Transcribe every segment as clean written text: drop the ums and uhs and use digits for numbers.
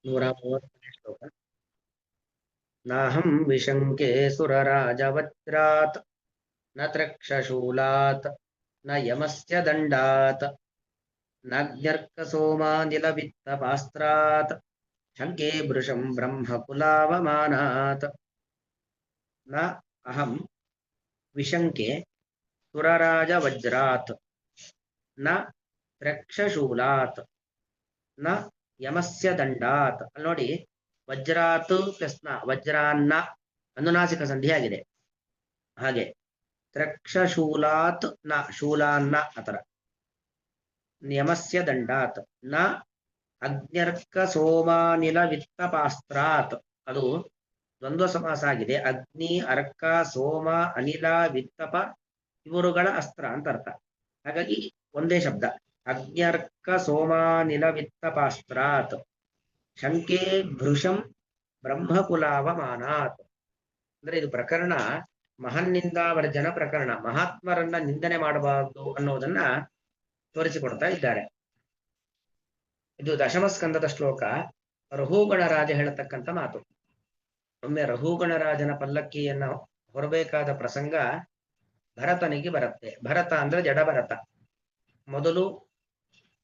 130ನೇ ಶ್ಲೋಕ. ನಾಹಂ ವಿಶಂಕೆ ಸುರರಾಜವಜ್ರಾತ್ ನ ತ್ರಕ್ಷಶೂಲಾತ್ ನ ಯಮಸ್ಯ ದಂಡಾತ್ ನಾಜ್ಞರ್ಕ ಸೋಮಾನಿಲವಿತ್ತಪಾಸ್ತ್ರಾತ್ ಶಂಕೆ ಭೃಶಂ ಬ್ರಹ್ಮಕುಲಾವಮಾನಾತ್. ನ ಅಹಂ ವಿಶಂಕೆ ಸುರರಾಜವಜ್ರಾತ್ ನ ತ್ರಕ್ಷಶೂಲಾತ್ ನ ಯಮಸ್ಯ ದಂಡಾತ್. ಅಲ್ಲಿ ನೋಡಿ, ವಜ್ರಾತ್ ಪ್ಲಸ್ ನ, ವಜ್ರಾನ್ನ ಅನುನಾಸಿಕ ಸಂಧಿಯಾಗಿದೆ. ಹಾಗೆ ತ್ರಕ್ಷಶೂಲಾತ್ ನ, ಶೂಲಾನ್ನ ಅತರ. ಯಮಸ್ಯ ದಂಡಾತ್ ನ ಅಗ್ನ್ಯರ್ಕ ಸೋಮಾನಿಲ ವಿತ್ತಪಾಸ್ತ್ರಾತ್. ಅದು ದ್ವಂದ್ವ ಸಮಾಸ ಆಗಿದೆ. ಅಗ್ನಿ, ಅರ್ಕ, ಸೋಮ, ಅನಿಲ, ವಿತ್ತಪ ಇವರುಗಳ ಅಸ್ತ್ರ ಅಂತ ಅರ್ಥ. ಹಾಗಾಗಿ ಒಂದೇ ಶಬ್ದ. ಅಗ್ನ್ಯರ್ಕ ಸೋಮಾನಿಲ ವಿತ್ತಪಾಸ್ತ್ರಾತ್ ಶಂಕೆ ಭೃಶಂ ಬ್ರಹ್ಮಕುಲಾವಮಾನಾತ್. ಅಂದ್ರೆ ಇದು ಪ್ರಕರಣ ಮಹನ್ನಿಂದಾವರ್ಜನ ಪ್ರಕರಣ. ಮಹಾತ್ಮರನ್ನ ನಿಂದನೆ ಮಾಡಬಾರದು ಅನ್ನೋದನ್ನ ತೋರಿಸಿಕೊಡ್ತಾ ಇದ್ದಾರೆ. ಇದು ದಶಮ ಸ್ಕಂದದ ಶ್ಲೋಕ. ರಘುಗಣರಾಜ ಹೇಳತಕ್ಕಂಥ ಮಾತು. ಒಮ್ಮೆ ರಘುಗಣರಾಜನ ಪಲ್ಲಕ್ಕಿಯನ್ನ ಹೊರಬೇಕಾದ ಪ್ರಸಂಗ ಭರತನಿಗೆ ಬರುತ್ತೆ. ಭರತ ಅಂದ್ರೆ ಜಡಭರತ. ಮೊದಲು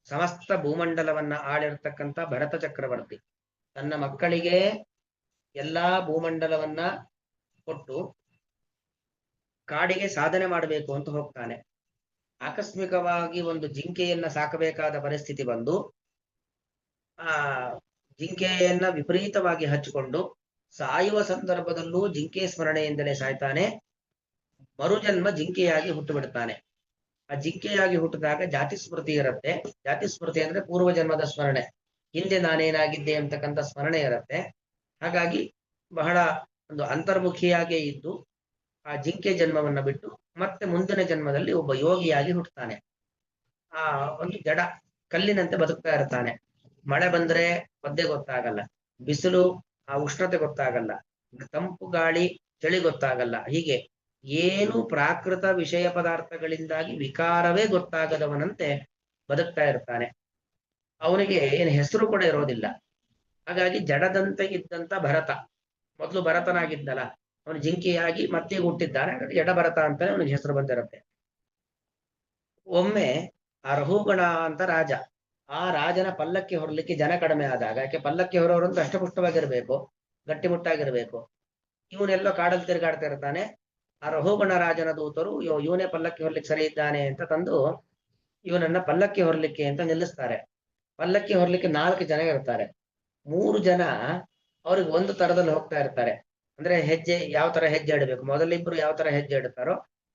ಸಮಸ್ತ ಭೂಮಂಡಲವನ್ನ ಆಳಿರ್ತಕ್ಕಂಥ ಭರತ ಚಕ್ರವರ್ತಿ ತನ್ನ ಮಕ್ಕಳಿಗೆ ಎಲ್ಲಾ ಭೂಮಂಡಲವನ್ನ ಕೊಟ್ಟು ಕಾಡಿಗೆ ಸಾಧನೆ ಮಾಡಬೇಕು ಅಂತ ಹೋಗ್ತಾನೆ. ಆಕಸ್ಮಿಕವಾಗಿ ಒಂದು ಜಿಂಕೆಯನ್ನ ಸಾಕಬೇಕಾದ ಪರಿಸ್ಥಿತಿ ಬಂದು ಆ ಜಿಂಕೆಯನ್ನ ವಿಪರೀತವಾಗಿ ಹಚ್ಚಿಕೊಂಡು ಸಾಯುವ ಸಂದರ್ಭದಲ್ಲೂ ಜಿಂಕೆ ಸ್ಮರಣೆಯಿಂದಲೇ ಸಾಯ್ತಾನೆ. ಮರುಜನ್ಮ ಜಿಂಕೆಯಾಗಿ ಹುಟ್ಟು ಬಿಡ್ತಾನೆ. ಆ ಜಿಂಕೆಯಾಗಿ ಹುಟ್ಟಿದಾಗ ಜಾತಿ ಸ್ಮೃತಿ ಇರುತ್ತೆ. ಜಾತಿ ಸ್ಮೃತಿ ಅಂದ್ರೆ ಪೂರ್ವ ಜನ್ಮದ ಸ್ಮರಣೆ, ಹಿಂದೆ ನಾನೇನಾಗಿದ್ದೆ ಅಂತಕ್ಕಂಥ ಸ್ಮರಣೆ ಇರುತ್ತೆ. ಹಾಗಾಗಿ ಬಹಳ ಒಂದು ಅಂತರ್ಮುಖಿಯಾಗೇ ಇದ್ದು ಆ ಜಿಂಕೆ ಜನ್ಮವನ್ನ ಬಿಟ್ಟು ಮತ್ತೆ ಮುಂದಿನ ಜನ್ಮದಲ್ಲಿ ಒಬ್ಬ ಯೋಗಿಯಾಗಿ ಹುಟ್ಟುತ್ತಾನೆ. ಆ ಒಂದು ಜಡ ಕಲ್ಲಿನಂತೆ ಬದುಕ್ತಾ ಇರ್ತಾನೆ. ಮಳೆ ಬಂದ್ರೆ ಒದ್ದೆ ಗೊತ್ತಾಗಲ್ಲ, ಬಿಸಿಲು ಆ ಉಷ್ಣತೆ ಗೊತ್ತಾಗಲ್ಲ, ತಂಪು ಗಾಳಿ ಚಳಿ ಗೊತ್ತಾಗಲ್ಲ. ಹೀಗೆ ಏನು ಪ್ರಾಕೃತ ವಿಷಯ ಪದಾರ್ಥಗಳಿಂದಾಗಿ ವಿಕಾರವೇ ಗೊತ್ತಾಗದವನಂತೆ ಬದುಕ್ತಾ ಇರ್ತಾನೆ. ಅವನಿಗೆ ಏನು ಹೆಸರು ಕೂಡ ಇರೋದಿಲ್ಲ. ಹಾಗಾಗಿ ಜಡದಂತೆ ಇದ್ದಂತ ಭರತ, ಮೊದಲು ಭರತನಾಗಿದ್ದಲ್ಲ, ಅವನು ಜಿಂಕೆಯಾಗಿ ಮತ್ತೆ ಹುಟ್ಟಿದ್ದಾನೆ. ಜಡ ಭರತ ಅಂತಾನೆ ಅವನಿಗೆ ಹೆಸರು ಬಂದಿರುತ್ತೆ. ಒಮ್ಮೆ ಆ ರಘುಗಣ ಅಂತ ರಾಜ, ಆ ರಾಜನ ಪಲ್ಲಕ್ಕಿ ಹೊರಲಿಕ್ಕೆ ಜನ ಕಡಿಮೆ ಆದಾಗ, ಯಾಕೆ ಪಲ್ಲಕ್ಕಿ ಹೊರೋರಂತ ಅಷ್ಟಪುಷ್ಟವಾಗಿರ್ಬೇಕು, ಗಟ್ಟಿಮುಟ್ಟಾಗಿರ್ಬೇಕು. ಇವನೆಲ್ಲೋ ಕಾಡಲ್ಲಿ ತಿರುಗಾಡ್ತಾ ಇರ್ತಾನೆ. ಆ ರಘುಗಣ ರಾಜನ ದೂತರು ಇವನೇ ಪಲ್ಲಕ್ಕಿ ಹೊರಲಿಕ್ಕೆ ಸರಿ ಇದ್ದಾನೆ ಅಂತ ತಂದು ಇವನನ್ನ ಪಲ್ಲಕ್ಕಿ ಹೊರಲಿಕ್ಕೆ ಅಂತ ನಿಲ್ಲಿಸ್ತಾರೆ. ಪಲ್ಲಕ್ಕಿ ಹೊರಲಿಕ್ಕೆ 4 ಜನ ಇರ್ತಾರೆ. 3 ಜನ ಅವ್ರಿಗೆ ಒಂದು ತರದಲ್ಲಿ ಹೋಗ್ತಾ ಇರ್ತಾರೆ. ಅಂದ್ರೆ ಹೆಜ್ಜೆ ಯಾವ ತರ ಹೆಜ್ಜೆ ಇಡಬೇಕು, ಮೊದಲಿಬ್ರು ಯಾವ ತರ ಹೆಜ್ಜೆ ಇಡ್ತಾರೋ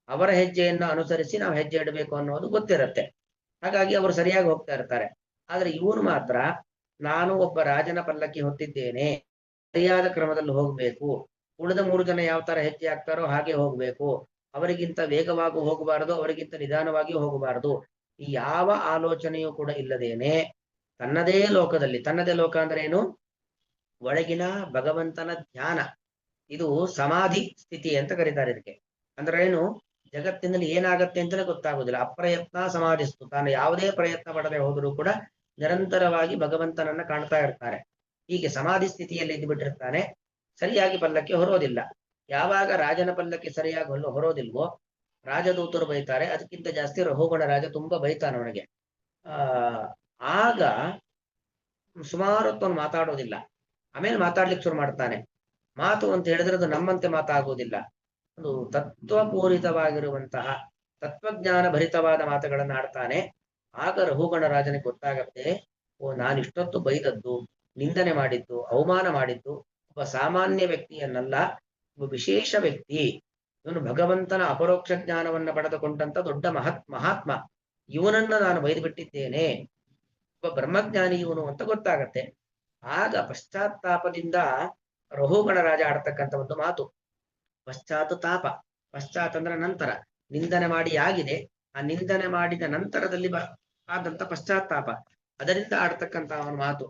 ಅವರ ಹೆಜ್ಜೆಯನ್ನು ಅನುಸರಿಸಿ ನಾವು ಹೆಜ್ಜೆ ಇಡಬೇಕು ಅನ್ನೋದು ಗೊತ್ತಿರುತ್ತೆ. ಹಾಗಾಗಿ ಅವರು ಸರಿಯಾಗಿ ಹೋಗ್ತಾ ಇರ್ತಾರೆ. ಆದ್ರೆ ಇವನು ಮಾತ್ರ, ನಾನು ಒಬ್ಬ ರಾಜನ ಪಲ್ಲಕ್ಕಿ ಹೊತ್ತಿದ್ದೇನೆ, ಸರಿಯಾದ ಕ್ರಮದಲ್ಲಿ ಹೋಗ್ಬೇಕು, ಉಳಿದ 3 ಜನ ಯಾವ ತರ ಹೆಜ್ಜೆ ಹಾಕ್ತಾರೋ ಹಾಗೆ ಹೋಗ್ಬೇಕು, ಅವರಿಗಿಂತ ವೇಗವಾಗಿ ಹೋಗಬಾರದು, ಅವರಿಗಿಂತ ನಿಧಾನವಾಗಿ ಹೋಗಬಾರದು, ಈ ಯಾವ ಆಲೋಚನೆಯೂ ಕೂಡ ಇಲ್ಲದೇನೆ ತನ್ನದೇ ಲೋಕದಲ್ಲಿ, ತನ್ನದೇ ಲೋಕ ಅಂದ್ರೆ ಏನು, ಒಳಗಿನ ಭಗವಂತನ ಧ್ಯಾನ, ಇದು ಸಮಾಧಿ ಸ್ಥಿತಿ ಅಂತ ಕರೀತಾರೆ ಇದಕ್ಕೆ. ಅಂದ್ರೆ ಏನು, ಜಗತ್ತಿನಲ್ಲಿ ಏನಾಗತ್ತೆ ಅಂತಲೇ ಗೊತ್ತಾಗುದಿಲ್ಲ. ಅಪ್ರಯತ್ನ ಸಮಾಧಿಸ್ತು, ತಾನು ಯಾವುದೇ ಪ್ರಯತ್ನ ಪಡದೆ ಹೋದರೂ ಕೂಡ ನಿರಂತರವಾಗಿ ಭಗವಂತನನ್ನ ಕಾಣ್ತಾ ಇರ್ತಾರೆ. ಹೀಗೆ ಸಮಾಧಿ ಸ್ಥಿತಿಯಲ್ಲಿ ಇದ್ದು ಬಿಟ್ಟಿರ್ತಾನೆ. ಸರಿಯಾಗಿ ಪಲ್ಲಕ್ಕಿ ಹೊರೋದಿಲ್ಲ. ಯಾವಾಗ ರಾಜನ ಪಲ್ಲಕ್ಕಿ ಸರಿಯಾಗಿ ಹೊರೋದಿಲ್ವೋ ರಾಜದೂತರು ಬೈತಾರೆ. ಅದಕ್ಕಿಂತ ಜಾಸ್ತಿ ರಘುಗಣ ರಾಜ ತುಂಬಾ ಬೈತಾನೆ ಅವನಿಗೆ. ಆಗ ಸುಮಾರು ಹೊತ್ತು ಮಾತಾಡೋದಿಲ್ಲ. ಆಮೇಲೆ ಮಾತಾಡ್ಲಿಕ್ಕೆ ಶುರು ಮಾಡ್ತಾನೆ. ಮಾತು ಅಂತ ಹೇಳಿದ್ರೆ ಅದು ನಮ್ಮಂತೆ ಮಾತಾಗೋದಿಲ್ಲ. ಒಂದು ತತ್ವಪೂರಿತವಾಗಿರುವಂತಹ ತತ್ವಜ್ಞಾನ ಭರಿತವಾದ ಮಾತುಗಳನ್ನು ಆಡ್ತಾನೆ. ಆಗ ರಘುಗಣ ರಾಜನಿಗೆ ಗೊತ್ತಾಗತ್ತೆ, ಓ, ನಾನಿಷ್ಟೊತ್ತು ಬೈದದ್ದು, ನಿಂದನೆ ಮಾಡಿದ್ದು, ಅವಮಾನ ಮಾಡಿದ್ದು ಒಬ್ಬ ಸಾಮಾನ್ಯ ವ್ಯಕ್ತಿಯನ್ನಲ್ಲ, ಒಬ್ಬ ವಿಶೇಷ ವ್ಯಕ್ತಿ. ಇವನು ಭಗವಂತನ ಅಪರೋಕ್ಷ ಜ್ಞಾನವನ್ನ ಪಡೆದುಕೊಂಡಂತ ದೊಡ್ಡ ಮಹಾತ್ಮ. ಇವನನ್ನ ನಾನು ಬೈದು ಬಿಟ್ಟಿದ್ದೇನೆ, ಒಬ್ಬ ಬ್ರಹ್ಮಜ್ಞಾನಿ ಇವನು ಅಂತ ಗೊತ್ತಾಗತ್ತೆ. ಆಗ ಪಶ್ಚಾತ್ತಾಪದಿಂದ ರಘುಗಣ ರಾಜ ಆಡ್ತಕ್ಕಂಥ ಒಂದು ಮಾತು, ಪಶ್ಚಾತ್ ತಾಪ. ಪಶ್ಚಾತ್ ಅಂದ್ರೆ ನಂತರ, ನಿಂದನೆ ಮಾಡಿ ಆಗಿದೆ, ಆ ನಿಂದನೆ ಮಾಡಿದ ನಂತರದಲ್ಲಿ ಆದಂತ ಪಶ್ಚಾತ್ತಾಪ, ಅದರಿಂದ ಆಡ್ತಕ್ಕಂಥ ಅವನ ಮಾತು.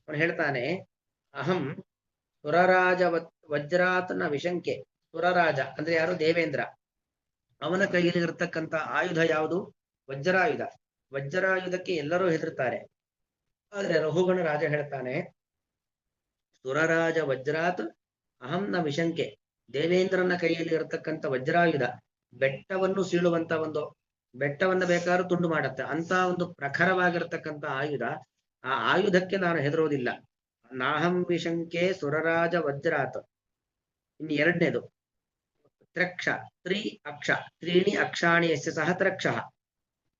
ಅವನು ಹೇಳ್ತಾನೆ, ಅಹಂ ಸುರರಾಜ ವಜ್ರಾತನ ವಿಶಂಕೆ. ಸುರರಾಜ ಅಂದ್ರೆ ಯಾರು, ದೇವೇಂದ್ರ. ಅವನ ಕೈಯಲ್ಲಿ ಇರತಕ್ಕಂಥ ಆಯುಧ ಯಾವುದು, ವಜ್ರಾಯುಧ. ವಜ್ರಾಯುಧಕ್ಕೆ ಎಲ್ಲರೂ ಹೆದರ್ತಾರೆ. ಆದ್ರೆ ರಘುಗಣ ರಾಜ ಹೇಳ್ತಾನೆ, ಸುರರಾಜ ವಜ್ರಾತ್ ಅಹಂ ನ ವಿಶಂಕೆ. ದೇವೇಂದ್ರನ ಕೈಯಲ್ಲಿ ಇರತಕ್ಕಂಥ ವಜ್ರಾಯುಧ ಬೆಟ್ಟವನ್ನು ಸೀಳುವಂತ ಒಂದು, ಬೆಟ್ಟವನ್ನ ಬೇಕಾದ್ರೂ ತುಂಡು ಮಾಡತ್ತೆ ಅಂತ ಒಂದು ಪ್ರಖರವಾಗಿರ್ತಕ್ಕಂಥ ಆಯುಧ. ಆ ಆಯುಧಕ್ಕೆ ನಾನು ಹೆದರೋದಿಲ್ಲ. ನಾಹಂ ವಿಶಂಕೆ ಸುರರಾಜ ವಜ್ರಾತ್. ಇನ್ನು ಎರಡನೇದು ತ್ರಕ್ಷ, ತ್ರಿ ಅಕ್ಷ, ತ್ರೀಣಿ ಅಕ್ಷಾಣಿ ಯಸ್ಯ ಸಹ ತ್ರಕ್ಷ.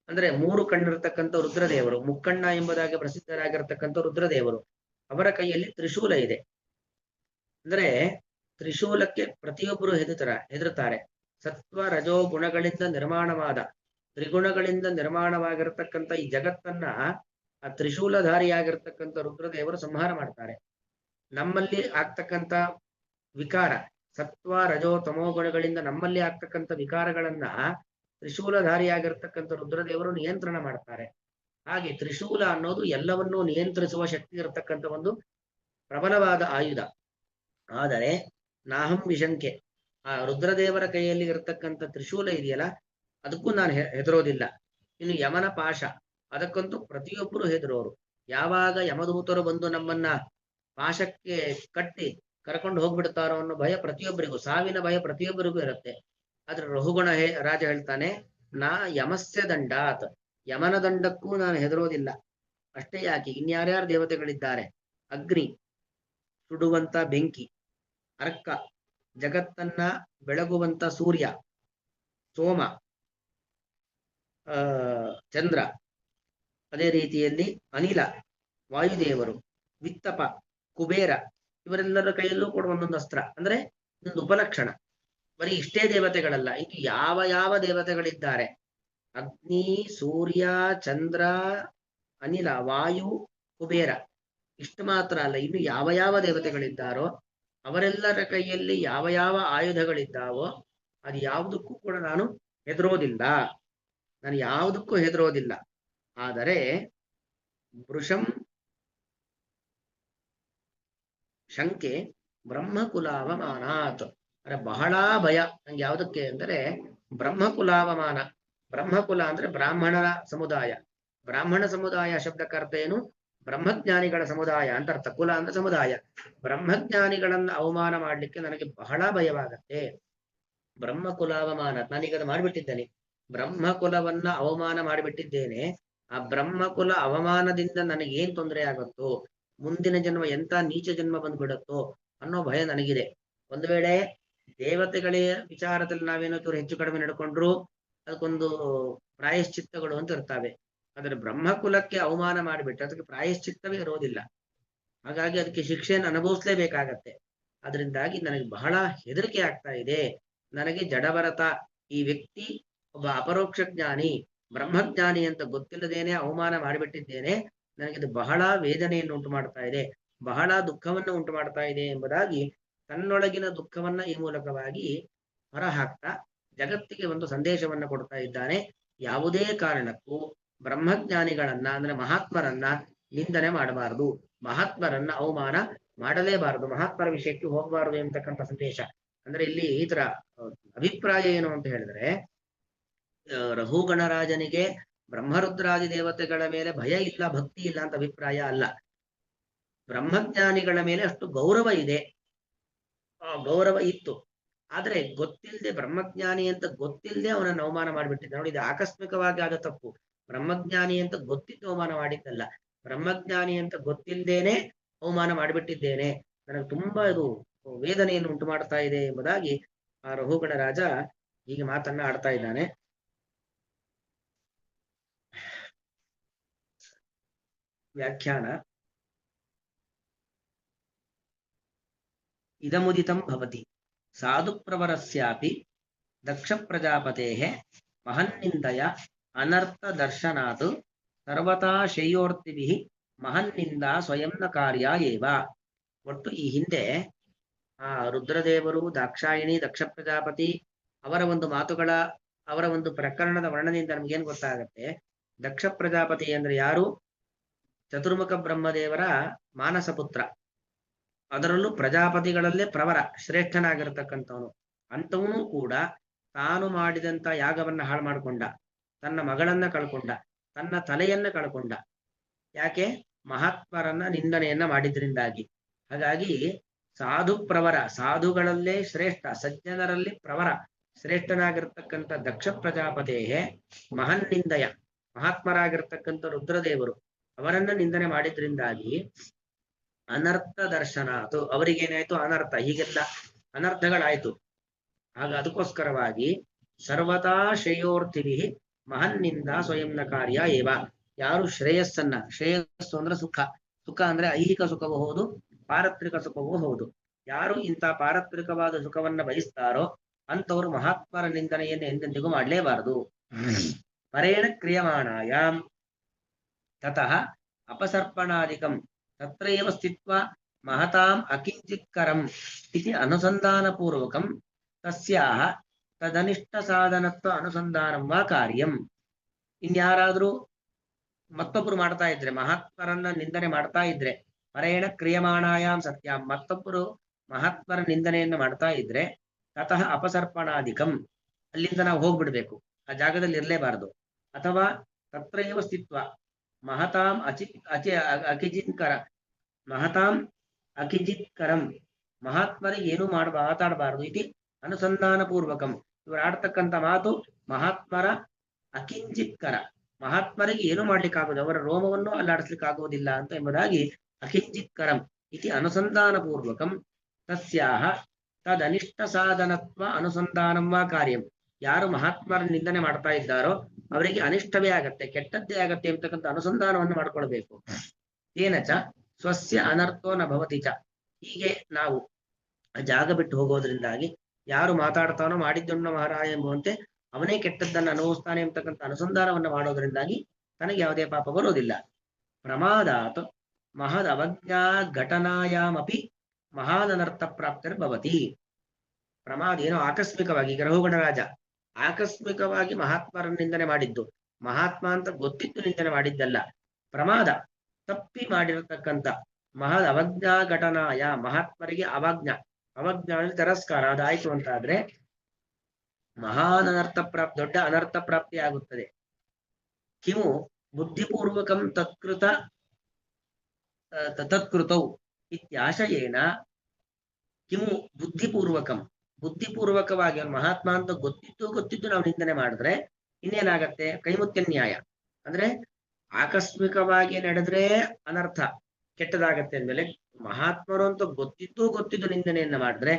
ಅಂದ್ರೆ ಮೂರು ಕಣ್ಣಿರತಕ್ಕಂಥ ರುದ್ರದೇವರು, ಮುಕ್ಕಣ್ಣ ಎಂಬುದಾಗಿ ಪ್ರಸಿದ್ಧರಾಗಿರ್ತಕ್ಕಂಥ ರುದ್ರದೇವರು, ಅವರ ಕೈಯಲ್ಲಿ ತ್ರಿಶೂಲ ಇದೆ. ಅಂದ್ರೆ ತ್ರಿಶೂಲಕ್ಕೆ ಪ್ರತಿಯೊಬ್ಬರು ಹೆದರುತ್ತಾರೆ. ಸತ್ವ ರಜೋ ಗುಣಗಳಿಂದ ನಿರ್ಮಾಣವಾದ, ತ್ರಿಗುಣಗಳಿಂದ ನಿರ್ಮಾಣವಾಗಿರತಕ್ಕಂಥ ಈ ಜಗತ್ತನ್ನ ಆ ತ್ರಿಶೂಲಧಾರಿಯಾಗಿರ್ತಕ್ಕಂಥ ರುದ್ರದೇವರು ಸಂಹಾರ ಮಾಡ್ತಾರೆ. ನಮ್ಮಲ್ಲಿ ಆಗ್ತಕ್ಕಂಥ ವಿಕಾರ, ಸತ್ವ ರಜೋ ತಮೋ ಗುಣಗಳಿಂದ ನಮ್ಮಲ್ಲಿ ಆಗ್ತಕ್ಕಂಥ ವಿಕಾರಗಳನ್ನ ತ್ರಿಶೂಲಧಾರಿಯಾಗಿರ್ತಕ್ಕಂಥ ರುದ್ರದೇವರು ನಿಯಂತ್ರಣ ಮಾಡ್ತಾರೆ. ಹಾಗೆ ತ್ರಿಶೂಲ ಅನ್ನೋದು ಎಲ್ಲವನ್ನೂ ನಿಯಂತ್ರಿಸುವ ಶಕ್ತಿ ಇರತಕ್ಕಂಥ ಒಂದು ಪ್ರಬಲವಾದ ಆಯುಧ. ಆದರೆ ನಾಹಂ ವಿಶಂಕೆ, ಆ ರುದ್ರದೇವರ ಕೈಯಲ್ಲಿ ಇರತಕ್ಕಂಥ ತ್ರಿಶೂಲ ಇದೆಯಲ್ಲ, ಅದಕ್ಕೂ ನಾನು ಹೆದರೋದಿಲ್ಲ. ಇನ್ನು ಯಮನ ಪಾಶ, ಅದಕ್ಕಂತೂ ಪ್ರತಿಯೊಬ್ಬರು ಹೆದರೋರು. ಯಾವಾಗ ಯಮದೂತರು ಬಂದು ನಮ್ಮನ್ನ ಪಾಶಕ್ಕೆ ಕಟ್ಟಿ ಕರ್ಕೊಂಡು ಹೋಗ್ಬಿಡ್ತಾರೋ ಅನ್ನೋ ಭಯ ಪ್ರತಿಯೊಬ್ಬರಿಗೂ, ಸಾವಿನ ಭಯ ಪ್ರತಿಯೊಬ್ಬರಿಗೂ ಇರುತ್ತೆ. ಆದ್ರೆ ರಹುಗಣ ರಾಜ ಹೇಳ್ತಾನೆ, ನಾ ಯಮಸ್ಯ ದಂಡಾತ್, ಯಮನ ದಂಡಕ್ಕೂ ನಾನು ಹೆದರೋದಿಲ್ಲ. ಅಷ್ಟೇ ಯಾಕೆ, ಇನ್ಯಾರ್ಯಾರು ದೇವತೆಗಳಿದ್ದಾರೆ? ಅಗ್ನಿ, ಸುಡುವಂತ ಬೆಂಕಿ; ಅರ್ಕ, ಜಗತ್ತನ್ನ ಬೆಳಗುವಂತ ಸೂರ್ಯ; ಸೋಮ, ಚಂದ್ರ; ಅದೇ ರೀತಿಯಲ್ಲಿ ಅನಿಲ, ವಾಯುದೇವರು; ವಿತ್ತಪ, ಕುಬೇರ. ಇವರೆಲ್ಲರ ಕೈಯಲ್ಲೂ ಕೂಡ ಒಂದೊಂದು ಅಸ್ತ್ರ, ಅಂದ್ರೆ ಒಂದು ಉಪಲಕ್ಷಣ. ಬರೀ ಇಷ್ಟೇ ದೇವತೆಗಳಲ್ಲ, ಇನ್ನು ಯಾವ ಯಾವ ದೇವತೆಗಳಿದ್ದಾರೆ, ಅಗ್ನಿ, ಸೂರ್ಯ, ಚಂದ್ರ, ಅನಿಲ, ವಾಯು, ಕುಬೇರ, ಇಷ್ಟು ಮಾತ್ರ ಅಲ್ಲ, ಇನ್ನು ಯಾವ ಯಾವ ದೇವತೆಗಳಿದ್ದಾರೋ ಅವರೆಲ್ಲರ ಕೈಯಲ್ಲಿ ಯಾವ ಯಾವ ಆಯುಧಗಳಿದ್ದಾವೋ ಅದು ಯಾವುದಕ್ಕೂ ಕೂಡ ನಾನು ಹೆದರೋದಿಲ್ಲ. ನಾನು ಯಾವುದಕ್ಕೂ ಹೆದರೋದಿಲ್ಲ. ಆದರೆ ವೃಷಂ ಶಂಕೆ ಬ್ರಹ್ಮಕುಲಾವಮಾನಾತ್, ಅಂದ್ರೆ ಬಹಳ ಭಯ ನಂಗೆ ಯಾವುದಕ್ಕೆ ಅಂದರೆ ಬ್ರಹ್ಮಕುಲಾವಮಾನ. ಬ್ರಹ್ಮಕುಲ ಅಂದ್ರೆ ಬ್ರಾಹ್ಮಣರ ಸಮುದಾಯ. ಬ್ರಾಹ್ಮಣ ಸಮುದಾಯ ಶಬ್ದಕ್ಕರ್ಥ ಏನು? ಬ್ರಹ್ಮಜ್ಞಾನಿಗಳ ಸಮುದಾಯ ಅಂತ ಅರ್ಥ. ಕುಲ ಅಂದ್ರೆ ಸಮುದಾಯ. ಬ್ರಹ್ಮಜ್ಞಾನಿಗಳನ್ನ ಅವಮಾನ ಮಾಡ್ಲಿಕ್ಕೆ ನನಗೆ ಬಹಳ ಭಯವಾಗತ್ತೆ. ಬ್ರಹ್ಮಕುಲಾವಮಾನ, ನಾನೀಗ ಅದು ಮಾಡಿಬಿಟ್ಟಿದ್ದೇನೆ. ಬ್ರಹ್ಮಕುಲವನ್ನ ಅವಮಾನ ಮಾಡಿಬಿಟ್ಟಿದ್ದೇನೆ. ಆ ಬ್ರಹ್ಮಕುಲ ಅವಮಾನದಿಂದ ನನಗೆ ಏನ್ ತೊಂದರೆ ಆಗುತ್ತೋ, ಮುಂದಿನ ಜನ್ಮ ಎಂತ ನೀಚ ಜನ್ಮ ಬಂದ್ಬಿಡುತ್ತೋ ಅನ್ನೋ ಭಯ ನನಗಿದೆ. ಒಂದು ವೇಳೆ ದೇವತೆಗಳ ವಿಚಾರದಲ್ಲಿ ನಾವೇನಾದ್ರು ಹೆಚ್ಚು ಕಡಿಮೆ ನಡ್ಕೊಂಡ್ರು ಅದಕ್ಕೊಂದು ಪ್ರಾಯಶ್ಚಿತ್ತಗಳು ಅಂತ ಇರ್ತವೆ. ಆದ್ರೆ ಬ್ರಹ್ಮಕುಲಕ್ಕೆ ಅವಮಾನ ಮಾಡಿಬಿಟ್ರೆ ಅದಕ್ಕೆ ಪ್ರಾಯಶ್ಚಿತ್ತವೇ ಇರೋದಿಲ್ಲ. ಹಾಗಾಗಿ ಅದಕ್ಕೆ ಶಿಕ್ಷೆಯನ್ನು ಅನುಭವಿಸ್ಲೇಬೇಕಾಗತ್ತೆ. ಅದರಿಂದಾಗಿ ನನಗೆ ಬಹಳ ಹೆದರಿಕೆ ಆಗ್ತಾ ಇದೆ. ನನಗೆ ಜಡಭರತ ಈ ವ್ಯಕ್ತಿ ಒಬ್ಬ ಅಪರೋಕ್ಷ ಜ್ಞಾನಿ, ಬ್ರಹ್ಮಜ್ಞಾನಿ ಅಂತ ಗೊತ್ತಿಲ್ಲದೇನೆ ಅವಮಾನ ಮಾಡಿಬಿಟ್ಟಿದ್ದೇನೆ. ನನಗಿದು ಬಹಳ ವೇದನೆಯನ್ನು ಉಂಟು ಮಾಡ್ತಾ ಇದೆ, ಬಹಳ ದುಃಖವನ್ನು ಉಂಟು ಮಾಡ್ತಾ ಇದೆ ಎಂಬುದಾಗಿ ತನ್ನೊಳಗಿನ ದುಃಖವನ್ನ ಈ ಮೂಲಕವಾಗಿ ಹೊರಹಾಕ್ತಾ ಜಗತ್ತಿಗೆ ಒಂದು ಸಂದೇಶವನ್ನ ಕೊಡ್ತಾ ಇದ್ದಾನೆ. ಯಾವುದೇ ಕಾರಣಕ್ಕೂ ಬ್ರಹ್ಮಜ್ಞಾನಿಗಳನ್ನ ಅಂದ್ರೆ ಮಹಾತ್ಮರನ್ನ ನಿಂದನೆ ಮಾಡಬಾರದು, ಮಹಾತ್ಮರನ್ನ ಅವಮಾನ ಮಾಡಲೇಬಾರದು, ಮಹಾತ್ಮರ ವಿಷಯಕ್ಕೆ ಹೋಗಬಾರದು ಎಂಬತಕ್ಕಂಥ ಸಂದೇಶ. ಅಂದ್ರೆ ಇಲ್ಲಿ ಈ ತರ ಅಭಿಪ್ರಾಯ ಏನು ಅಂತ ಹೇಳಿದ್ರೆ, ರಘುಗಣರಾಜನಿಗೆ ಬ್ರಹ್ಮರುದ್ರಾದಿ ದೇವತೆಗಳ ಮೇಲೆ ಭಯ ಇಲ್ಲ, ಭಕ್ತಿ ಇಲ್ಲ ಅಂತ ಅಭಿಪ್ರಾಯ ಅಲ್ಲ. ಬ್ರಹ್ಮಜ್ಞಾನಿಗಳ ಮೇಲೆ ಅಷ್ಟು ಗೌರವ ಇದೆ, ಗೌರವ ಇತ್ತು. ಆದ್ರೆ ಗೊತ್ತಿಲ್ಲದೆ, ಬ್ರಹ್ಮಜ್ಞಾನಿ ಅಂತ ಗೊತ್ತಿಲ್ಲದೆ ಅವನನ್ನು ಅವಮಾನ ಮಾಡಿಬಿಟ್ಟಿದ್ದ ನೋಡಿ. ಇದು ಆಕಸ್ಮಿಕವಾಗಿ ಆದ ತಪ್ಪು. ಬ್ರಹ್ಮಜ್ಞಾನಿ ಅಂತ ಗೊತ್ತಿದ್ದು ಅವಮಾನ ಮಾಡಿದ್ದಲ್ಲ, ಬ್ರಹ್ಮಜ್ಞಾನಿ ಅಂತ ಗೊತ್ತಿಲ್ಲದೇನೆ ಅವಮಾನ ಮಾಡಿಬಿಟ್ಟಿದ್ದೇನೆ, ನನಗೆ ತುಂಬಾ ಇದು ವೇದನೆಯನ್ನು ಉಂಟು ಮಾಡ್ತಾ ಇದೆ ಎಂಬುದಾಗಿ ಆ ರಘುಗಣ ರಾಜ ಹೀಗೆ ಮಾತನ್ನ ಆಡ್ತಾ ಇದ್ದಾನೆ. ವ್ಯಾಖ್ಯಾನ: ಇದಮುದಿತಂ ಭವತಿ ಸಾಧು ಪ್ರವರಸ್ಯಾಪಿ ದಕ್ಷ ಪ್ರಜಾಪತೇಃ ಮಹನ್ನಿಂದಯ ಅನರ್ಥ ದರ್ಶನಾತ್ ಸರ್ವತಾ ಶ್ರೇಯೋರ್ತಿಭಿಃ ಮಹನ್ನಿಂದ ಸ್ವಯಂನ ಕಾರ್ಯ ಏವ. ಒಟ್ಟು ಈ ಹಿಂದೆ ಆ ರುದ್ರದೇವರು, ದಾಕ್ಷಾಯಿಣಿ, ದಕ್ಷ ಪ್ರಜಾಪತಿ ಅವರ ಒಂದು ಮಾತುಗಳ, ಅವರ ಒಂದು ಪ್ರಕರಣದ ವರ್ಣನೆಯಿಂದ ನಮ್ಗೇನ್ ಗೊತ್ತಾಗತ್ತೆ? ದಕ್ಷ ಪ್ರಜಾಪತಿ ಅಂದ್ರೆ ಯಾರು? ಚತುರ್ಮುಖ ಬ್ರಹ್ಮದೇವರ ಮಾನಸ ಪುತ್ರ, ಅದರಲ್ಲೂ ಪ್ರಜಾಪತಿಗಳಲ್ಲೇ ಪ್ರವರ, ಶ್ರೇಷ್ಠನಾಗಿರ್ತಕ್ಕಂಥವನು. ಅಂಥವನು ಕೂಡ ತಾನು ಮಾಡಿದಂತ ಯಾಗವನ್ನ ಹಾಳು ಮಾಡಿಕೊಂಡ, ತನ್ನ ಮಗಳನ್ನ ಕಳ್ಕೊಂಡ, ತನ್ನ ತಲೆಯನ್ನ ಕಳ್ಕೊಂಡ. ಯಾಕೆ? ಮಹಾತ್ಮರನ್ನ ನಿಂದನೆಯನ್ನ ಮಾಡಿದ್ರಿಂದಾಗಿ. ಹಾಗಾಗಿ ಸಾಧು ಪ್ರವರ, ಸಾಧುಗಳಲ್ಲೇ ಶ್ರೇಷ್ಠ, ಸಜ್ಜನರಲ್ಲಿ ಪ್ರವರ, ಶ್ರೇಷ್ಠನಾಗಿರ್ತಕ್ಕಂಥ ದಕ್ಷ ಪ್ರಜಾಪತಿಯೇ ಮಹನ್ನಿಂದಯ, ಮಹಾತ್ಮರಾಗಿರ್ತಕ್ಕಂಥ ರುದ್ರದೇವರು ಅವರನ್ನ ನಿಂದನೆ ಮಾಡಿದ್ರಿಂದಾಗಿ ಅನರ್ಥ ದರ್ಶನಾತು, ಅವರಿಗೇನಾಯ್ತು ಅನರ್ಥ, ಹೀಗೆಲ್ಲ ಅನರ್ಥಗಳಾಯ್ತು. ಆಗ ಅದಕ್ಕೋಸ್ಕರವಾಗಿ ಸರ್ವತಾ ಶ್ರೇಯೋರ್ಥಿಭಿ ಮಹನ್ನಿಂದ ಸ್ವಯಂನ ಕಾರ್ಯ ಏವ, ಯಾರು ಶ್ರೇಯಸ್ಸನ್ನ, ಶ್ರೇಯಸ್ಸು ಅಂದ್ರೆ ಸುಖ, ಸುಖ ಅಂದ್ರೆ ಐಹಿಕ ಸುಖವೂ ಹೌದು, ಪಾರತ್ರಿಕ ಸುಖವೂ ಹೌದು, ಯಾರು ಇಂಥ ಪಾರತ್ರಿಕವಾದ ಸುಖವನ್ನ ಬಯಸ್ತಾರೋ ಅಂತವರು ಮಹಾತ್ಮರ ನಿಂದನೆಯನ್ನು ಎಂದೆಂದಿಗೂ ಮಾಡಲೇಬಾರದು. ಪರೇಣ ಕ್ರಿಯಮಾಣಾಯಾಮ್ ತತಃ ಅಪಸರ್ಪಣಾದಿಕಂ ತತ್ರೈವ ಸ್ಥಿತ್ವಾ ಮಹತಾಂ ಅಕಿಂಚಿತ್ಕರಂ ಇತಿ ಅನುಸಂಧಾನಪೂರ್ವಕಂ ತಸ್ಯಾಹ ತದನಿಷ್ಠ ಸಾಧನತ್ವ ಅನುಸಂಧಾನಂ ವಾ ಕಾರ್ಯಂ. ಇನ್ಯಾರಾದ್ರೂ ಮತ್ತೊಬ್ರು ಮಾಡ್ತಾ ಇದ್ರೆ, ಮಹಾತ್ಮರನ್ನ ನಿಂದನೆ ಮಾಡ್ತಾ ಇದ್ರೆ, ಪರೇಣ ಕ್ರಿಯಮಾಣಾಯಾಮ್ ಸತ್ಯಂ, ಮತ್ತೊಬ್ಬರು ಮಹಾತ್ಮರ ನಿಂದನೆಯನ್ನು ಮಾಡ್ತಾ ಇದ್ರೆ, ತತಃ ಅಪಸರ್ಪಣಾದಿಕಂ, ಅಲ್ಲಿಂದ ನಾವು ಹೋಗ್ಬಿಡ್ಬೇಕು, ಆ ಜಾಗದಲ್ಲಿ ಇರಲೇಬಾರದು. ಅಥವಾ ತತ್ರೈವ ಸ್ಥಿತ್ವ ಮಹತಾಂ ಅಕಿಜಿತ್ಕರ, ಮಹತಾಂ ಅಕಿಜಿತ್ಕರಂ, ಮಹಾತ್ಮರಿಗೆ ಏನು ಮಾತಾಡಬಾರದು, ಇತಿ ಅನುಸಂಧಾನ ಪೂರ್ವಕಂ, ಇವರು ಆಡ್ತಕ್ಕಂಥ ಮಾತು ಮಹಾತ್ಮರ ಅಕಿಂಚಿತ್ಕರ, ಮಹಾತ್ಮರಿಗೆ ಏನು ಮಾಡ್ಲಿಕ್ಕಾಗುವುದು, ಅವರ ರೋಮವನ್ನು ಅಲ್ಲಾಡಿಸ್ಲಿಕ್ಕಾಗುವುದಿಲ್ಲ ಅಂತ ಎಂಬುದಾಗಿ ಅಕಿಂಚಿತ್ಕರಂ ಇತಿ ಅನುಸಂಧಾನ ಪೂರ್ವಕಂ ತಸ್ಯಾಹ ತದನಿಷ್ಠ ಸಾಧನತ್ವ ಅನುಸಂಧಾನಂ ವಾ ಕಾರ್ಯಂ. ಯಾರು ಮಹಾತ್ಮರ ನಿಂದನೆ ಮಾಡ್ತಾ ಇದ್ದಾರೋ ಅವರಿಗೆ ಅನಿಷ್ಟವೇ ಆಗತ್ತೆ, ಕೆಟ್ಟದ್ದೇ ಆಗತ್ತೆ ಎಂಬತಕ್ಕಂಥ ಅನುಸಂಧಾನವನ್ನು ಮಾಡ್ಕೊಳ್ಬೇಕು. ಏನಚ ಸ್ವಸ್ಯ ಅನರ್ಥೋ ನ ಭವತಿ ಚ, ಹೀಗೆ ನಾವು ಜಾಗ ಬಿಟ್ಟು ಹೋಗೋದ್ರಿಂದಾಗಿ ಯಾರು ಮಾತಾಡ್ತಾನೋ ಮಾಡಿದ್ದನ್ನು ಮಹಾರಾಯ ಎಂಬುವಂತೆ ಅವನೇ ಕೆಟ್ಟದ್ದನ್ನು ಅನುಭವಿಸ್ತಾನೆ ಎಂಬತಕ್ಕಂಥ ಅನುಸಂಧಾನವನ್ನು ಮಾಡೋದ್ರಿಂದಾಗಿ ತನಗೆ ಯಾವುದೇ ಪಾಪ ಬರೋದಿಲ್ಲ. ಪ್ರಮಾದಾತ್ ಮಹದ್ ಅವಜ್ಞಾ ಘಟನಾಯಾಮಪಿ ಮಹಾನನರ್ಥ ಪ್ರಾಪ್ತಿರ್ಭವತಿ. ಪ್ರಮಾದ ಏನೋ ಆಕಸ್ಮಿಕವಾಗಿ, ಈಗ ರಹುಗಣ ರಾಜ ಆಕಸ್ಮಿಕವಾಗಿ ಮಹಾತ್ಮರ ನಿಂದನೆ ಮಾಡಿದ್ದು, ಮಹಾತ್ಮ ಅಂತ ಗೊತ್ತಿದ್ದು ನಿಂದನೆ ಮಾಡಿದ್ದಲ್ಲ, ಪ್ರಮಾದ ತಪ್ಪಿ ಮಾಡಿರತಕ್ಕಂಥ ಮಹದ್ ಅವಜ್ಞಾ ಘಟನಾಯ, ಮಹಾತ್ಮರಿಗೆ ಅವಜ್ಞಾ, ಅವಜ್ಞಾ ತಿರಸ್ಕಾರ ಅದಾಯ್ತು ಅಂತಾದ್ರೆ ಮಹಾನ್ ಅನರ್ಥ ಪ್ರಾಪ್ತಿ, ದೊಡ್ಡ ಅನರ್ಥ ಪ್ರಾಪ್ತಿ ಆಗುತ್ತದೆ. ಕಿಮು ಬುದ್ಧಿಪೂರ್ವಕಂ ತತ್ಕೃತೌ ಇತ್ಯಾಶಯೇನ, ಕಿಮು ಬುದ್ಧಿಪೂರ್ವಕಂ, ಬುದ್ಧಿಪೂರ್ವಕವಾಗಿ ಮಹಾತ್ಮ ಅಂತ ಗೊತ್ತಿದ್ದು ನಾವು ನಿಂದನೆ ಮಾಡಿದ್ರೆ ಇನ್ನೇನಾಗತ್ತೆ, ಕೈಮುತ್ಯ ನ್ಯಾಯ ಅಂದ್ರೆ ಆಕಸ್ಮಿಕವಾಗಿ ನಡೆದ್ರೆ ಅನರ್ಥ, ಕೆಟ್ಟದಾಗತ್ತೆ ಅಂದ್ಮೇಲೆ ಮಹಾತ್ಮರು ಅಂತ ಗೊತ್ತಿದ್ದು ನಿಂದನೆಯನ್ನ ಮಾಡಿದ್ರೆ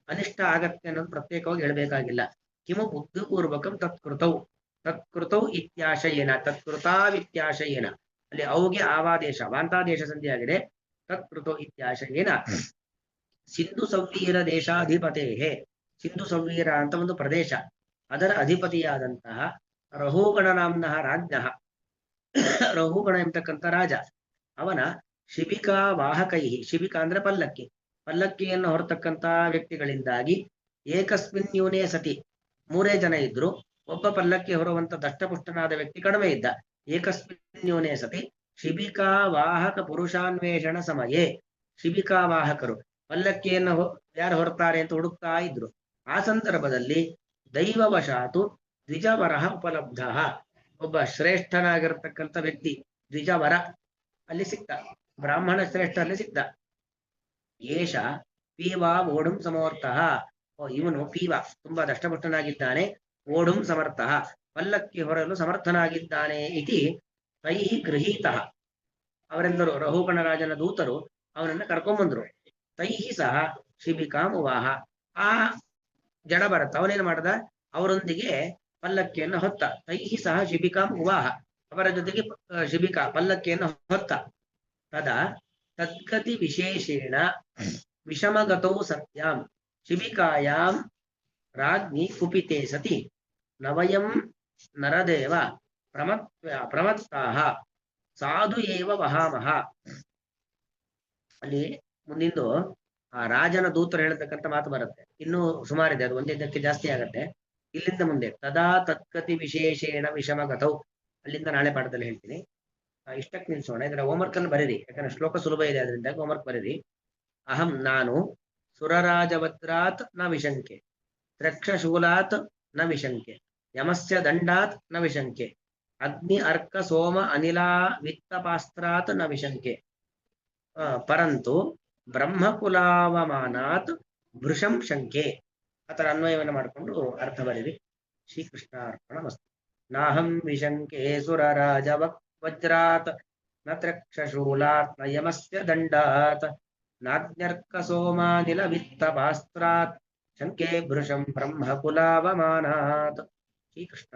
ಅನಿಷ್ಟ ಆಗತ್ತೆ ಅನ್ನೋದು ಪ್ರತ್ಯೇಕವಾಗಿ ಹೇಳಬೇಕಾಗಿಲ್ಲ. ಕಿಮು ಬುದ್ಧಿಪೂರ್ವಕಂ ತತ್ಕೃತೌ ಇತ್ಯಾಶಯೇನ, ತತ್ಕೃತಾವಿತ್ಯಾಶಯೇನ, ಅಲ್ಲಿ ಅವ್ಗೆ ಆವಾದೇಶ ವಾಂತಾದೇಶ ಸಂಧಿಯಾಗಿದೆ. ತತ್ಕೃತೌ ಇತ್ಯಾಶಯೇನ ಸಿಂಧು ಸವ್ವೀರ ದೇಶಾಧಿಪತೇ, ಸಿಂಧು ಸವ್ವೀರ ಅಂತ ಒಂದು ಪ್ರದೇಶ, ಅದರ ಅಧಿಪತಿಯಾದಂತಹ ರಹುಗಣ ನಾಮ್ನಃ ರಾಜ್ಞಃ, ರಹುಗಣ ಎಂಬತಕ್ಕಂಥ ರಾಜ, ಅವನ ಶಿಬಿಕಾ ವಾಹಕೈ, ಶಿಬಿಕಾ ಅಂದ್ರೆ ಪಲ್ಲಕ್ಕಿ, ಪಲ್ಲಕ್ಕಿಯನ್ನು ಹೊರತಕ್ಕಂಥ ವ್ಯಕ್ತಿಗಳಿಂದಾಗಿ ಏಕಸ್ಮಿನ್ ನ್ಯೂನೇ ಸತಿ, 3 ಜನ ಇದ್ರು, ಒಬ್ಬ ಪಲ್ಲಕ್ಕಿ ಹೊರುವಂತ ದಷ್ಟಪುಷ್ಟನಾದ ವ್ಯಕ್ತಿ ಕಡಿಮೆ ಇದ್ದ. ಏಕಸ್ಮಿನ್ ನ್ಯೂನೇ ಸತಿ ಶಿಬಿಕಾ ವಾಹಕ ಪುರುಷಾನ್ವೇಷಣ ಸಮಯೇ, ಶಿಬಿಕಾ ವಾಹಕರು ಪಲ್ಲಕ್ಕಿಯನ್ನು ಯಾರು ಹೊರತಾರೆ ಅಂತ ಹುಡುಕ್ತಾ ಇದ್ರು. ಆ ಸಂದರ್ಭದಲ್ಲಿ ದೈವವಶಾತು ದ್ವಿಜವರ ಉಪಲಬ್ಧ, ಒಬ್ಬ ಶ್ರೇಷ್ಠನಾಗಿರತಕ್ಕಂಥ ವ್ಯಕ್ತಿ ದ್ವಿಜವರ ಅಲ್ಲಿ ಸಿಕ್ತ, ಬ್ರಾಹ್ಮಣ ಶ್ರೇಷ್ಠ ಅಲ್ಲಿ ಸಿಕ್ತ. ಏಷ ಪೀವಾ ಓಡುಂ ಸಮರ್ಥಃ, ಇವನು ಪೀವ ತುಂಬಾ ದಷ್ಟಪುಷ್ಟನಾಗಿದ್ದಾನೆ, ಓಡುಂ ಸಮರ್ಥಃ ಪಲ್ಲಕ್ಕಿ ಹೊರಲು ಸಮರ್ಥನಾಗಿದ್ದಾನೆ, ಇತಿ ತೈಹಿ ಗೃಹೀತಃ, ಅವರೆಲ್ಲರೂ ರಹುಗಣ ರಾಜನ ದೂತರು ಅವನನ್ನ ಕರ್ಕೊಂಬಂದ್ರು. ತೈಹಿ ಸಹ ಶಿಬಿಕಾಂ ಉವಾಹ, ಆ ಜಡ ಭರತ ಅವನೇನು ಮಾಡ್ದ, ಅವರೊಂದಿಗೆ ಪಲ್ಲಕ್ಕಿಯನ್ನು ಹೊತ್ತ. ತೈಹಿ ಸಹ ಶಿಬಿಕಾಂ ಉವಾಹ, ಅವರ ಜೊತೆಗೆ ಶಿಬಿಕಾ ಪಲ್ಲಕ್ಕಿಯನ್ನು ಹೊತ್ತ. ತದಾ ತದ್ಗತಿ ವಿಶೇಷೇಣ ವಿಷಮಗತೌ ಸತ್ಯಾಂ ಶಿಬಿಕಾಯಾಂ ರಾಜ್ಞಿ ಕುಪಿತೆ ಸತಿ ನವಯಂ ನರದೇವ ಪ್ರಮತ್ತಾಹ ಸಾಧು ಏವ ವಹಾಮಹ. ಅಲ್ಲಿ ಮುಂದಿಂದು ಆ ರಾಜನ ದೂತರು ಹೇಳತಕ್ಕಂಥ ಮಾತು ಬರುತ್ತೆ, ಇನ್ನೂ ಸುಮಾರಿದೆ, ಅದು ಒಂದಿದ್ದಕ್ಕೆ ಜಾಸ್ತಿ ಆಗತ್ತೆ. ಇಲ್ಲಿಂದ ಮುಂದೆ ತದಾ ತತ್ಕತಿ ವಿಶೇಷೇಣ ವಿಷಮಗತೌ, ಅಲ್ಲಿಂದ ನಾಳೆ ಪಾಠದಲ್ಲಿ ಹೇಳ್ತೀನಿ. ಇಷ್ಟಕ್ಕೆ ನಿಲ್ಸೋಣ. ಇದರ ಹೋಮ್ವರ್ಕ್ ಅನ್ನು ಬರೀರಿ, ಯಾಕಂದ್ರೆ ಶ್ಲೋಕ ಸುಲಭ ಇದೆ, ಅದರಿಂದ ಹೋಮ್ವರ್ಕ್ ಬರೀರಿ. ಅಹಂ ನಾನು ಸುರರಾಜವಜ್ರಾತ್ ನ ವಿಶಂಕೆ, ತ್ರಕ್ಷಶೂಲಾತ್ ನ ವಿಶಂಕೆ, ಯಮಸ್ಯ ದಂಡಾತ್ ನ ವಿಶಂಕೆ, ಅಗ್ನಿ ಅರ್ಕ ಸೋಮ ಅನಿಲಾ ವಿತ್ತಪಾಸ್ತ್ರಾತ್ ನ ವಿಶಂಕೆ, ಪರಂತು ಬ್ರಹ್ಮಕುಲಾವಮಾನಾತ್ ಭೃಶಂ ಶಂಕೆ ಆತರ ಅನ್ವಯವನ್ನು ಮಾಡಿಕೊಂಡು ಅರ್ಥ ಬರೀರಿ. ಶ್ರೀಕೃಷ್ಣಾರ್ಪಣಮಸ್ತು. ನಾಹಂ ವಿಶಂಕೆ ಸುರರಾಜ ವಜ್ರಾತ್ ನ ತ್ರಕ್ಷಶೂಲಾತ್ ನ ಯಮಸ್ಯ ದಂಡಾತ್ ನಾಜ್ಞರ್ಕ ಸೋಮಾನಿಲ ವಿತ್ತಪಾಸ್ತ್ರಾತ್ ಶಂಕೆ ಭೃಶಂ ಬ್ರಹ್ಮಕುಲಾವಮಾನಾತ್. ಶ್ರೀಕೃಷ್ಣ.